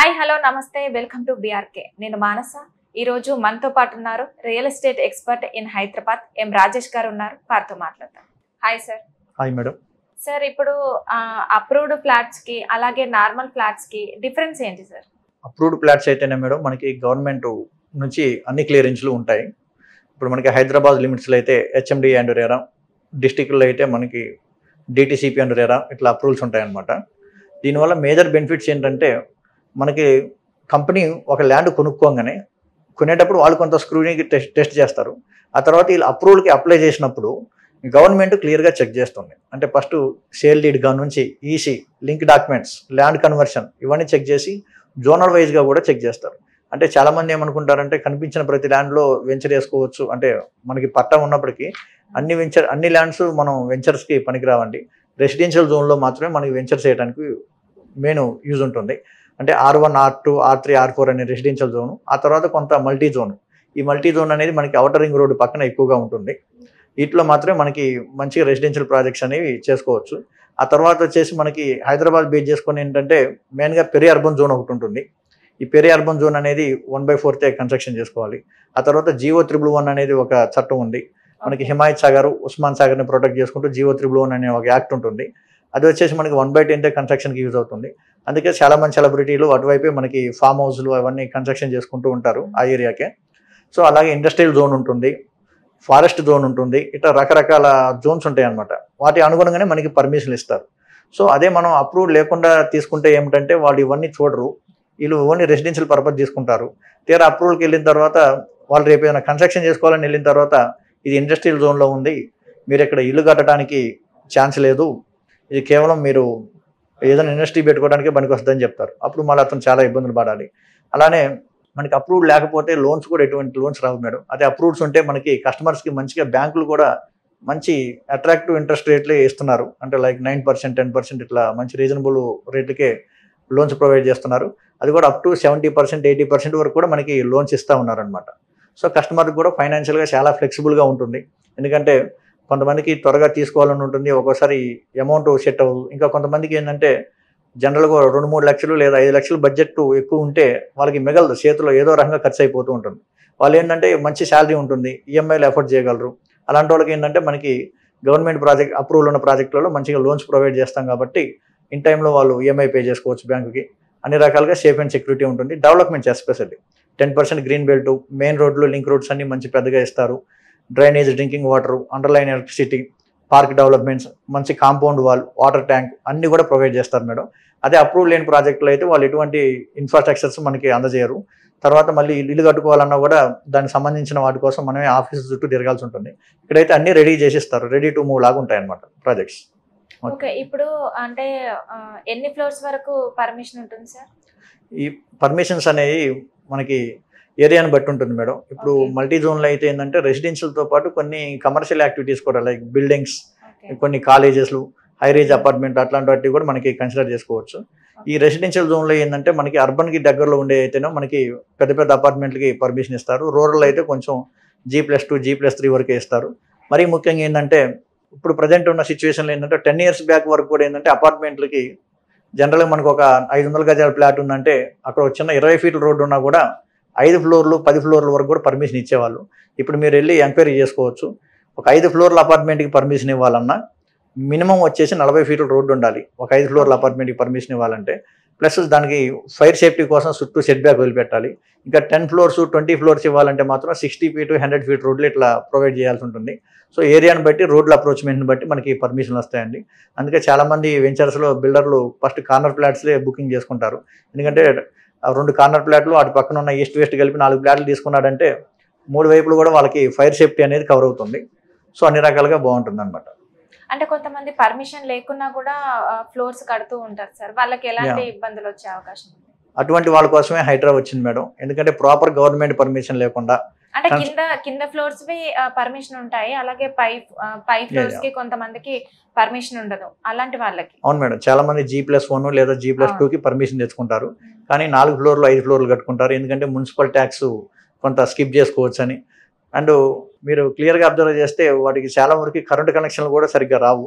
Hi hello నమస్తే welcome to BRK. నేను మానస. ఈరోజు మనతో పాటు ఉన్నారు real estate expert in Hyderabad M Rajesh గారు ఉన్నారు. వారితో మాట్లాడతాం. Hi sir. Hi madam. Sir, ఇప్పుడు అప్రూవ్డ్ ఫ్లాట్స్ కి అలాగే నార్మల్ ఫ్లాట్స్ కి డిఫరెన్స్ ఏంటి సార్? అప్రూవ్డ్ ఫ్లాట్స్ అయితేనే మేడం మనకి గవర్నమెంట్ నుంచి అన్ని క్లియరెన్స్లు ఉంటాయి. ఇప్పుడు మనకి హైదరాబాద్ లిమిట్స్లో అయితే హెచ్ఎండి అండ్ రేరా, డిస్టిక్లో అయితే మనకి డిటిసిపి అండ్ రేరా ఇట్లా అప్రూవల్స్ ఉంటాయన్నమాట. దీనివల్ల మేజర్ బెనిఫిట్స్ ఏంటంటే మనకి కంపెనీ ఒక ల్యాండ్ కొనేటప్పుడు వాళ్ళు కొంత స్క్రూనీకి టెస్ట్ చేస్తారు. ఆ తర్వాత వీళ్ళు అప్రూవల్కి అప్లై చేసినప్పుడు గవర్నమెంట్ క్లియర్గా చెక్ చేస్తుంది. అంటే ఫస్ట్ సేల్ డీడ్ గా నుంచి EC, link documents, land conversion ఇవన్నీ చెక్ చేసి జోనల్ వైజ్గా కూడా చెక్ చేస్తారు. అంటే చాలామంది ఏమనుకుంటారంటే కనిపించిన ప్రతి ల్యాండ్లో వెంచర్ వేసుకోవచ్చు. అంటే మనకి పట్టా ఉన్నప్పటికీ అన్ని ల్యాండ్స్ మనం వెంచర్స్కి పనికిరావండి. రెసిడెన్షియల్ జోన్లో మాత్రమే మనకి వెంచర్స్ చేయడానికి మెయిన్ యూజ్ ఉంటుంది. అంటే R1, R2, R3, R4 అనే రెసిడెన్షియల్ జోను, ఆ తర్వాత కొంత మల్టీ జోన్. ఈ మల్టీ జోన్ అనేది మనకి ఔటర్ రింగ్ రోడ్డు పక్కన ఎక్కువగా ఉంటుంది. వీటిలో మాత్రమే మనకి మంచిగా రెసిడెన్షియల్ ప్రాజెక్ట్స్ అనేవి చేసుకోవచ్చు. ఆ తర్వాత వచ్చేసి మనకి హైదరాబాద్ బేస్ చేసుకొని ఏంటంటే మెయిన్గా పెరి అర్బన్ జోన్ ఒకటి ఉంటుంది. ఈ పెరి అర్బన్ జోన్ అనేది 1/4 కన్స్ట్రక్షన్ చేసుకోవాలి. ఆ తర్వాత GO311 అనేది ఒక చట్టం ఉంది. మనకి హిమాయత్ సాగర్, ఉస్మాన్ సాగర్ని ప్రొటెక్ట్ చేసుకుంటూ GO311 అనే ఒక యాక్ట్ ఉంటుంది. అది వచ్చేసి మనకి 1/10 కన్స్ట్రక్షన్కి యూజ్ అవుతుంది. అందుకే చాలామంది సెలబ్రిటీలు అటువైపే మనకి ఫామ్ హౌస్లు అవన్నీ కన్స్ట్రక్షన్ చేసుకుంటూ ఉంటారు ఆ ఏరియాకే. సో అలాగే ఇండస్ట్రియల్ జోన్ ఉంటుంది, ఫారెస్ట్ జోన్ ఉంటుంది, ఇట్లా రకరకాల జోన్స్ ఉంటాయి అన్నమాట. వాటి అనుగుణంగానే మనకి పర్మిషన్లు ఇస్తారు. సో అదే మనం అప్రూవ్ లేకుండా తీసుకుంటే ఏమిటంటే వాళ్ళు ఇవన్నీ చూడరు. వీళ్ళు ఓన్లీ రెసిడెన్షియల్ పర్పస్ తీసుకుంటారు. తీరా అప్రూవల్కి వెళ్ళిన తర్వాత వాళ్ళు రేపు ఏదైనా కన్స్ట్రక్షన్ చేసుకోవాలని వెళ్ళిన తర్వాత ఇది ఇండస్ట్రియల్ జోన్లో ఉంది, మీరు ఇక్కడ ఇల్లు కట్టడానికి ఛాన్స్ లేదు, ఇది కేవలం మీరు ఏదైనా ఇండస్ట్రీ పెట్టుకోవడానికే పనికి వస్తుందని చెప్తారు. అప్పుడు మళ్ళీ అతను చాలా ఇబ్బందులు పడాలి. అలానే మనకి అప్రూవ్డ్ లేకపోతే లోన్స్ కూడా ఎటువంటి లోన్స్ రావు మేడం. అదే అప్రూవ్డ్స్ ఉంటే మనకి కస్టమర్స్కి మంచిగా బ్యాంకులు కూడా మంచి అట్రాక్టివ్ ఇంట్రెస్ట్ రేట్లే ఇస్తున్నారు. అంటే లైక్ 9%, 10% ఇట్లా మంచి రీజనబుల్ రేట్లకే లోన్స్ ప్రొవైడ్ చేస్తున్నారు. అది కూడా అప్ టు 70%, 80% వరకు కూడా మనకి లోన్స్ ఇస్తూ ఉన్నారనమాట. సో కస్టమర్కి కూడా ఫైనాన్షియల్గా చాలా ఫ్లెక్సిబుల్గా ఉంటుంది. ఎందుకంటే కొంతమందికి త్వరగా తీసుకోవాలని ఉంటుంది, ఒక్కోసారి అమౌంట్ సెట్ అవ్వదు. ఇంకా కొంతమందికి ఏంటంటే జనరల్గా 2-3 లక్షలు లేదా 5 లక్షలు బడ్జెట్ ఎక్కువ ఉంటే వాళ్ళకి మిగలదు, చేతిలో ఏదో రకంగా ఖర్చు అయిపోతూ ఉంటుంది. వాళ్ళు ఏంటంటే మంచి శాలరీ ఉంటుంది, ఈఎంఐలు ఎఫోర్డ్ చేయగలరు. అలాంటి వాళ్ళకి ఏంటంటే మనకి గవర్నమెంట్ ప్రాజెక్ట్ అప్రూవల్ ఉన్న ప్రాజెక్టులలో మంచిగా లోన్స్ ప్రొవైడ్ చేస్తాం కాబట్టి ఇన్ టైంలో వాళ్ళు ఈఎంఐ పే చేసుకోవచ్చు బ్యాంకుకి. అన్ని రకాలుగా సేఫ్ అండ్ సెక్యూరిటీ ఉంటుంది. Developments especially 10% green belt, main రోడ్లు, లింక్ రోడ్స్ అన్ని మంచి పెద్దగా ఇస్తారు. Drainage, drinking water, underline electricity, park developments, మంచి కాంపౌండ్ వాల్, వాటర్ ట్యాంక్ అన్నీ కూడా ప్రొవైడ్ చేస్తారు మేడం. అదే అప్రూవ్ లేని ప్రాజెక్టులు అయితే వాళ్ళు ఎటువంటి ఇన్ఫ్రాస్ట్రక్చర్స్ మనకి అందజేయరు. తర్వాత మళ్ళీ ఇల్లు కట్టుకోవాలన్నా కూడా దానికి సంబంధించిన వాటి కోసం మనమే ఆఫీస్ చుట్టూ తిరగాల్సి ఉంటుంది. ఇక్కడైతే అన్ని రెడీ చేసిస్తారు, రెడీ టు మూవ్ లాగా ఉంటాయి అన్నమాట ప్రాజెక్ట్స్. ఓకే, ఇప్పుడు అంటే ఎన్ని ఫ్లోర్స్ వరకు పర్మిషన్ ఉంటుంది సార్? ఈ పర్మిషన్స్ అనేవి మనకి ఏరియాని బట్టి ఉంటుంది మేడం. ఇప్పుడు మల్టీ జోన్లో అయితే ఏంటంటే రెసిడెన్షియల్తో పాటు కొన్ని కమర్షియల్ యాక్టివిటీస్ కూడా లైక్ బిల్డింగ్స్, కొన్ని కాలేజెస్లు, హై రేంజ్ అపార్ట్మెంట్ అట్లాంటి వాటి కూడా మనకి కన్సిడర్ చేసుకోవచ్చు. ఈ రెసిడెన్షియల్ జోన్లో ఏంటంటే మనకి అర్బన్కి దగ్గరలో ఉండే అయితేనే మనకి పెద్ద పెద్ద అపార్ట్మెంట్లకి పర్మిషన్ ఇస్తారు. రూరల్ అయితే కొంచెం G+2, G+3 వరకే ఇస్తారు. మరీ ముఖ్యంగా ఏంటంటే ఇప్పుడు ప్రజెంట్ ఉన్న సిచ్యువేషన్లో ఏంటంటే 10 years బ్యాక్ వరకు కూడా ఏంటంటే అపార్ట్మెంట్లకి జనరల్గా మనకు ఒక 500 గజాల ఫ్లాట్ ఉందంటే అక్కడ చిన్న 20 ఫీట్ల రోడ్డు ఉన్నా కూడా 5 ఫ్లోర్లు 10 ఫ్లోర్ల వరకు కూడా పర్మిషన్ ఇచ్చేవాళ్ళు. ఇప్పుడు మీరు వెళ్ళి ఎంక్వైరీ చేసుకోవచ్చు. ఒక 5 ఫ్లోర్ల అపార్ట్మెంట్కి పర్మిషన్ ఇవ్వాలన్నా మినిమం వచ్చేసి 40 ఫీట్ల రోడ్డు ఉండాలి. ఒక 5 ఫ్లోర్ల అపార్ట్మెంట్కి పర్మిషన్ ఇవ్వాలంటే ప్లస్ దానికి ఫైర్ సేఫ్టీ కోసం చుట్టూ సెట్ బ్యాక్ వదిలిపెట్టాలి. ఇంకా 10 ఫ్లోర్స్ 20 ఫ్లోర్స్ ఇవ్వాలంటే మాత్రం 60 ఫీట్ 100 ఫీట్ రోడ్లు ఇట్లా ప్రొవైడ్ చేయాల్సి ఉంటుంది. సో ఏరియాని బట్టి రోడ్ల అప్రోచ్మెంట్ని బట్టి మనకి పర్మిషన్లు వస్తాయండి. అందుకే చాలామంది వెంచర్స్లో బిల్డర్లు ఫస్ట్ కార్నర్ ఫ్లాట్స్లే బుకింగ్ చేసుకుంటారు. ఎందుకంటే 2 కార్నర్ ఫ్లాట్లు వాటి పక్కన ఉన్న ఈస్ట్ వెస్ట్ కలిపి 4 ఫ్లాట్లు తీసుకున్నాడంటే 3 వైపులు కూడా వాళ్ళకి ఫైర్ సేఫ్టీ అనేది కవర్ అవుతుంది. సో అన్ని రకాలుగా బాగుంటుంది అనమాట. అంటే కొంతమంది పర్మిషన్ లేకున్నా కూడా ఫ్లోర్స్ కడుతూ ఉంటారు సార్, వాళ్ళకి ఎలాంటి ఇబ్బందులు వచ్చే అవకాశం ఉంది? అటువంటి వాళ్ళ కోసమే హైడ్రా వచ్చింది మేడం. ఎందుకంటే ప్రాపర్ గవర్నమెంట్ పర్మిషన్ లేకుండా అంటే కింద ఫ్లోర్స్ పర్మిషన్ ఉంటాయి, అలాగే పై ఫ్లోర్స్ కి కొంతమందికి పర్మిషన్ ఉండదు, అలాంటి వాళ్ళకి. అవును మేడం, చాలా మంది G+1 లేదా G+2కి పర్మిషన్ తెచ్చుకుంటారు. కానీ 4 ఫ్లోర్లు 5 ఫ్లోర్లు కట్టుకుంటారు. ఎందుకంటే మున్సిపల్ ట్యాక్స్ కొంత స్కిప్ చేసుకోవచ్చు అని. అండ్ మీరు క్లియర్గా అబ్జర్వ్ చేస్తే వాటికి చాలా వరకు కరెంటు కనెక్షన్లు కూడా సరిగ్గా రావు.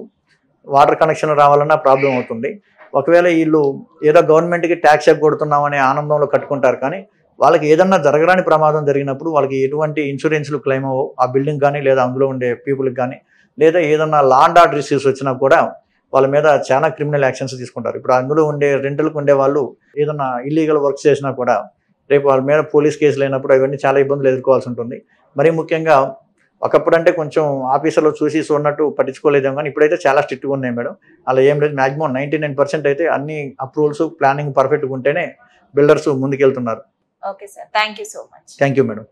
వాటర్ కనెక్షన్ రావాలన్నా ప్రాబ్లం అవుతుంది. ఒకవేళ వీళ్ళు ఏదో గవర్నమెంట్కి ట్యాక్స్ ఎగ్గొడుతున్నాం అనే ఆనందంలో కట్టుకుంటారు, కానీ వాళ్ళకి ఏదన్నా జరగరాని ప్రమాదం జరిగినప్పుడు వాళ్ళకి ఎటువంటి ఇన్సూరెన్స్లు క్లెయిమ్ అవ్వవు, ఆ బిల్డింగ్ కానీ లేదా అందులో ఉండే పీపుల్కి కానీ, లేదా ఏదన్నా లా అండ్ ఆర్డర్ ఇష్యూస్ వచ్చినా కూడా వాళ్ళ మీద చాలా క్రిమినల్ యాక్షన్స్ తీసుకుంటారు. ఇప్పుడు అందులో ఉండే రెంటల్కి ఉండే వాళ్ళు ఏదన్నా ఇల్లీగల్ వర్క్స్ చేసినా కూడా రేపు వాళ్ళ మీద పోలీస్ కేసులు అయినప్పుడు అవన్నీ చాలా ఇబ్బందులు ఎదుర్కోవాల్సి ఉంటుంది. మరీ ముఖ్యంగా ఒకప్పుడు అంటే కొంచెం ఆఫీసులో చూసినట్టు పట్టించుకోలేదేమో, కానీ ఇప్పుడైతే చాలా స్ట్రిక్ట్గా ఉన్నాయి మేడం. అలా ఏం లేదు, మ్యాక్సిమం 99% అయితే అన్ని అప్రూవల్స్ ప్లానింగ్ పర్ఫెక్ట్గా ఉంటేనే బిల్డర్స్ ముందుకెళ్తున్నారు. Okay sir, thank you so much. Thank you madam.